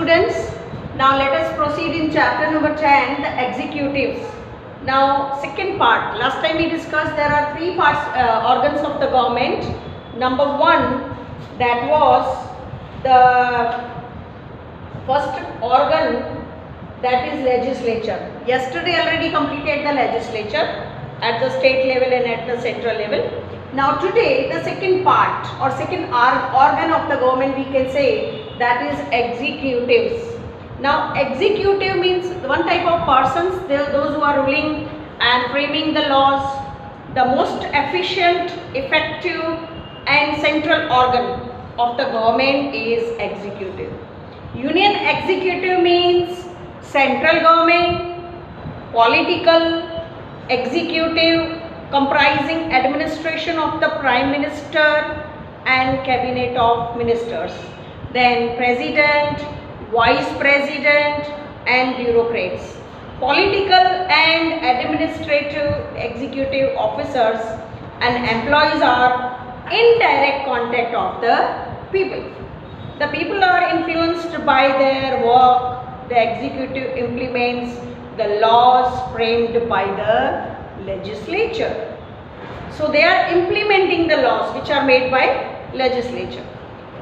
students, now let us proceed in chapter number 10, the executives. Now second part, last time we discussed there are three parts, organs of the government. Number one, that was the first organ, that is legislature. Yesterday already completed the legislature at the state level and at the central level. Now today the second part or second organ of the government we can say, that is executives. Now executive means one type of persons, those who are ruling and framing the laws. The most efficient, effective and central organ of the government is executive. Union executive means central government, political executive comprising administration of the Prime Minister and cabinet of ministers, then President, Vice President and bureaucrats. Political and administrative executive officers and employees are in direct contact of the people. The people are influenced by their work. The executive implements the laws framed by the legislature. So they are implementing the laws which are made by legislature.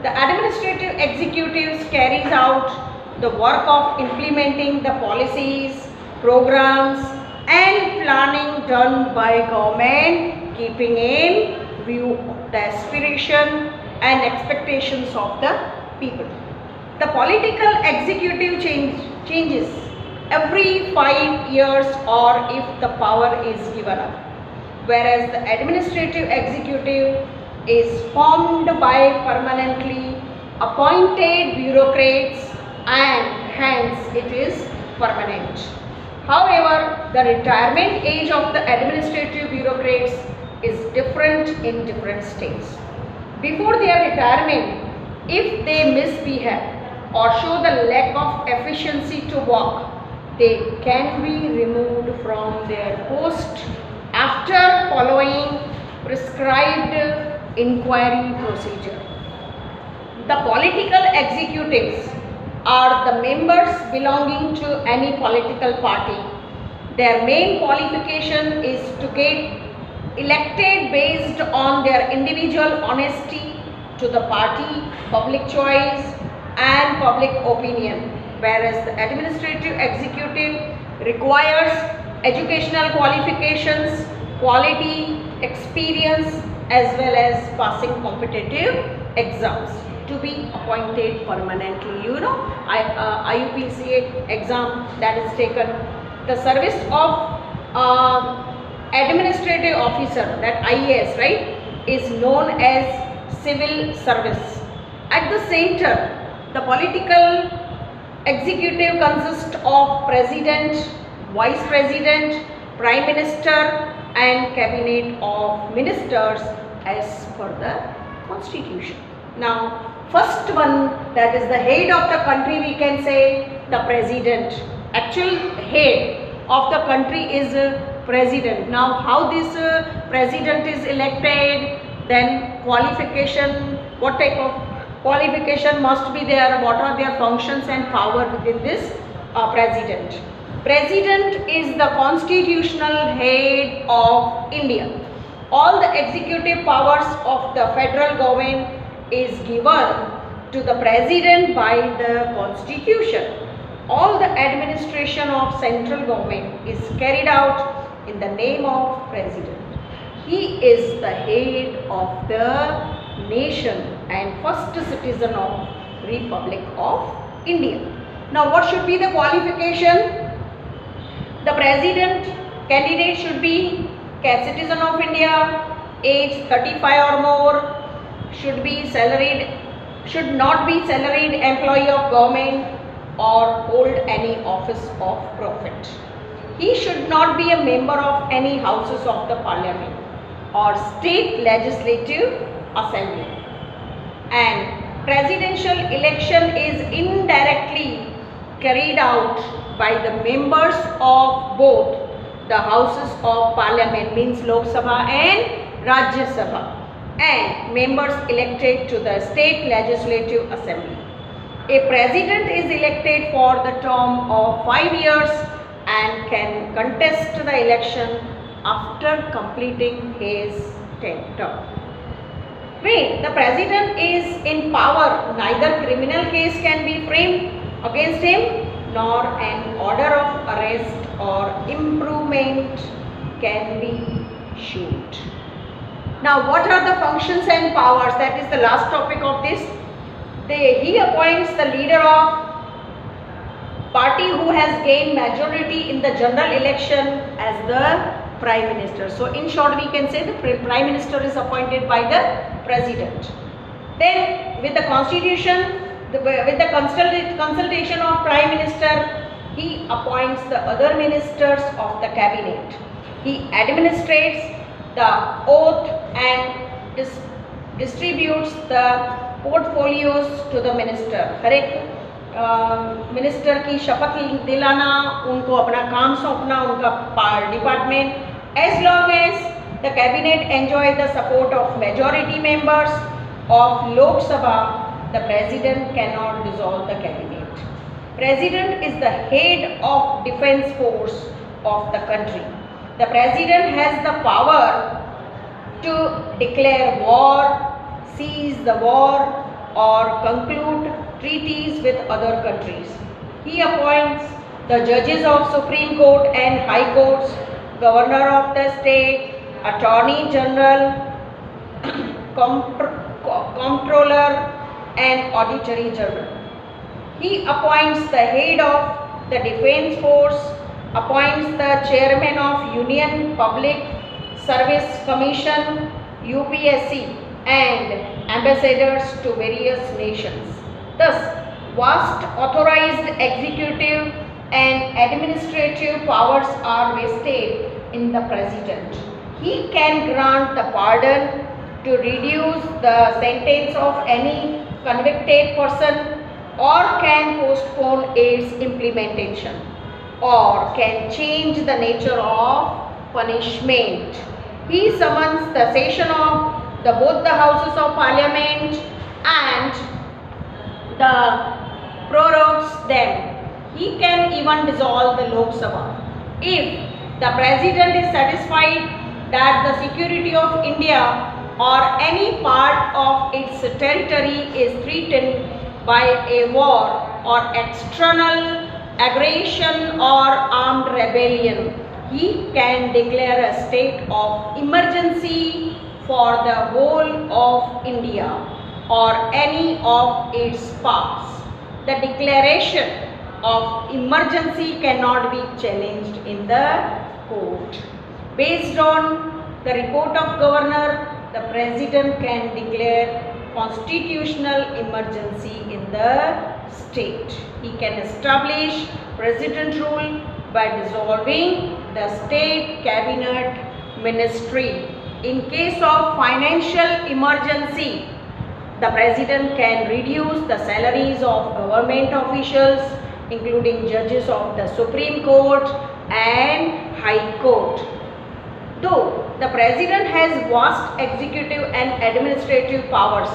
The administrative executives carries out the work of implementing the policies, programs and planning done by government, keeping in view the aspiration and expectations of the people. The political executive changes every 5 years or if the power is given up, whereas the administrative executive is formed by permanently appointed bureaucrats and hence it is permanent. However, the retirement age of the administrative bureaucrats is different in different states. Before their retirement, if they misbehave or show the lack of efficiency to work, they can be removed from their post after following prescribed inquiry procedure. The political executives are the members belonging to any political party. Their main qualification is to get elected based on their individual honesty to the party, public choice and public opinion, whereas the administrative executive requires educational qualifications, quality, experience as well as passing competitive exams to be appointed permanently. You know, IUPAC exam that is taken. The service of administrative officer, that IAS, right, is known as civil service. At the center, the political executive consists of President, Vice President, Prime Minister and cabinet of ministers as per the constitution. Now first one, that is the head of the country, we can say the president. Actual head of the country is president. Now how this president is elected, then qualification, what type of qualification must be there, what are their functions and power within this president. President is the constitutional head of India. All the executive powers of the federal government is given to the president by the constitution. All the administration of central government is carried out in the name of president. He is the head of the nation and first citizen of Republic of India. Now what should be the qualification? The president candidate should be a citizen of India, age 35 or more, should not be salaried employee of government or hold any office of profit. He should not be a member of any houses of the parliament or state legislative assembly. And presidential election is indirectly carried out by the members of both the houses of parliament, means Lok Sabha and Rajya Sabha, and members elected to the state legislative assembly. A president is elected for the term of 5 years and can contest the election after completing his term. When the president is in power, neither criminal case can be framed against him nor an order of arrest or imprisonment can be issued. Now, what are the functions and powers? That is the last topic of this. He appoints the leader of party who has gained majority in the general election as the Prime Minister. So, in short, we can say the Prime Minister is appointed by the President. Then, with the Constitution, with the consultation of Prime Minister, he appoints the other ministers of the cabinet. He administrates the oath and distributes the portfolios to the minister. हर एक minister की शपथ दिलाना, उनको अपना काम सौंपना, उनका department. As long as the cabinet enjoy the support of majority members of Lok Sabha, the president can not dissolve the cabinet. President is the head of defence force of the country. The president has the power to declare war, cease the war or conclude treaties with other countries. He appoints the judges of Supreme Court and High Courts, Governor of the state, Attorney General, Comptroller and Auditor General. He appoints the head of the Defence Force, appoints the chairman of Union Public Service Commission UPSC and ambassadors to various nations. Thus, vast authorized executive and administrative powers are vested in the President. He can grant the pardon to reduce the sentence of any convicted person, or can postpone its implementation, or can change the nature of punishment. He summons the session of both the houses of parliament and the prorogues them. He can even dissolve the Lok Sabha. If the president is satisfied that the security of India or any part of its territory is threatened by a war or external aggression or armed rebellion, he can declare a state of emergency for the whole of India or any of its parts. The declaration of emergency cannot be challenged in the court. Based on the report of governor, the president can declare constitutional emergency in the state. He can establish president rule by dissolving the state cabinet ministry. In case of financial emergency, the president can reduce the salaries of government officials, including judges of the Supreme Court and High Court. Though the president has vast executive and administrative powers,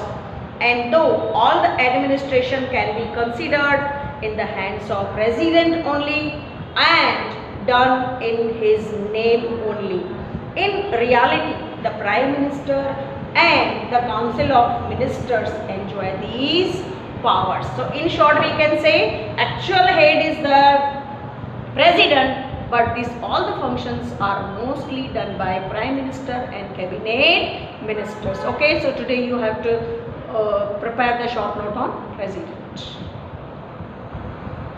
and though all the administration can be considered in the hands of president only and done in his name only, in reality, the Prime Minister and the Council of Ministers enjoy these powers. So, in short, we can say actual head is the President, but all the functions are mostly done by Prime Minister and Cabinet Ministers. Okay, so today you have to prepare the short note on President.